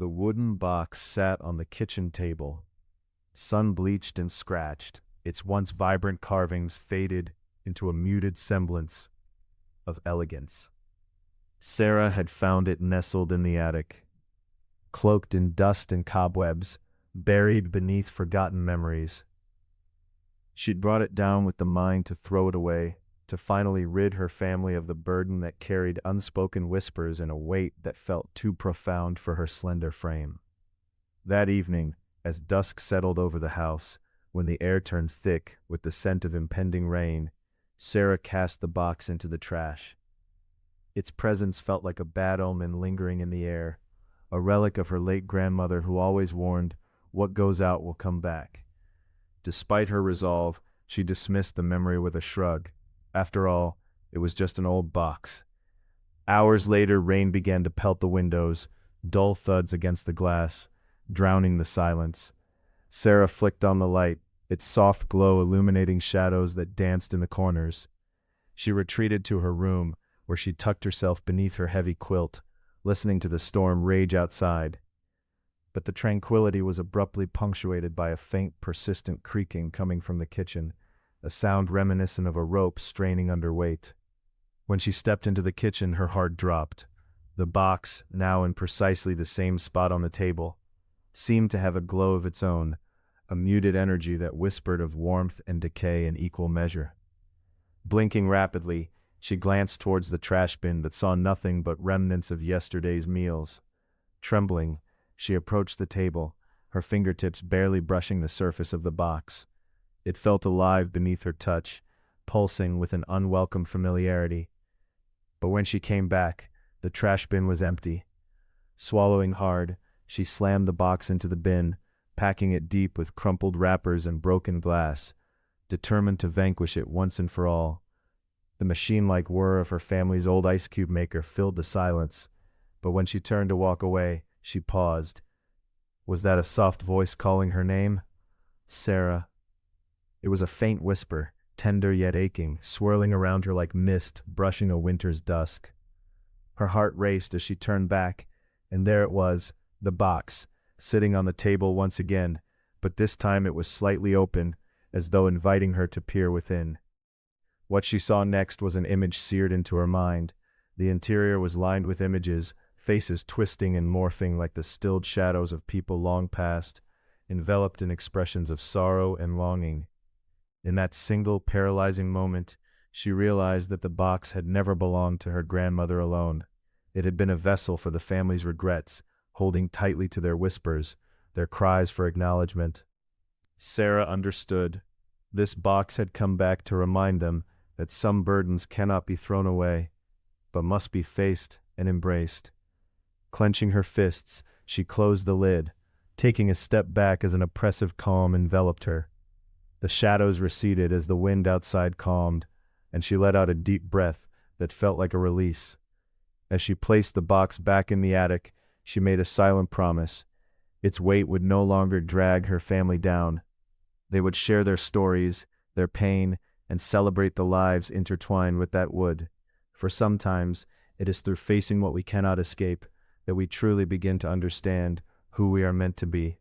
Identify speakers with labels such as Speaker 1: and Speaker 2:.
Speaker 1: The wooden box sat on the kitchen table, sun-bleached and scratched, its once vibrant carvings faded into a muted semblance of elegance. Sarah had found it nestled in the attic, cloaked in dust and cobwebs, buried beneath forgotten memories. She'd brought it down with the mind to throw it away, to finally rid her family of the burden that carried unspoken whispers and a weight that felt too profound for her slender frame. That evening, as dusk settled over the house, when the air turned thick with the scent of impending rain, Sarah cast the box into the trash. Its presence felt like a bad omen lingering in the air, a relic of her late grandmother who always warned, "What goes out will come back." Despite her resolve, she dismissed the memory with a shrug. After all, it was just an old box. Hours later, rain began to pelt the windows, dull thuds against the glass, drowning the silence. Sarah flicked on the light, its soft glow illuminating shadows that danced in the corners. She retreated to her room, where she tucked herself beneath her heavy quilt, listening to the storm rage outside. But the tranquility was abruptly punctuated by a faint, persistent creaking coming from the kitchen, a sound reminiscent of a rope straining under weight. When she stepped into the kitchen, her heart dropped. The box, now in precisely the same spot on the table, seemed to have a glow of its own, a muted energy that whispered of warmth and decay in equal measure. Blinking rapidly, she glanced towards the trash bin but saw nothing but remnants of yesterday's meals. Trembling, she approached the table, her fingertips barely brushing the surface of the box. It felt alive beneath her touch, pulsing with an unwelcome familiarity. But when she came back, the trash bin was empty. Swallowing hard, she slammed the box into the bin, packing it deep with crumpled wrappers and broken glass, determined to vanquish it once and for all. The machine-like whir of her family's old ice cube maker filled the silence, but when she turned to walk away, she paused. Was that a soft voice calling her name? Sarah. It was a faint whisper, tender yet aching, swirling around her like mist brushing a winter's dusk. Her heart raced as she turned back, and there it was, the box, sitting on the table once again, but this time it was slightly open, as though inviting her to peer within. What she saw next was an image seared into her mind. The interior was lined with images, faces twisting and morphing like the stilled shadows of people long past, enveloped in expressions of sorrow and longing. In that single paralyzing moment, she realized that the box had never belonged to her grandmother alone. It had been a vessel for the family's regrets, holding tightly to their whispers, their cries for acknowledgement. Sarah understood. This box had come back to remind them that some burdens cannot be thrown away, but must be faced and embraced. Clenching her fists, she closed the lid, taking a step back as an oppressive calm enveloped her. The shadows receded as the wind outside calmed, and she let out a deep breath that felt like a release. As she placed the box back in the attic, she made a silent promise. Its weight would no longer drag her family down. They would share their stories, their pain, and celebrate the lives intertwined with that wood. For sometimes, it is through facing what we cannot escape that we truly begin to understand who we are meant to be.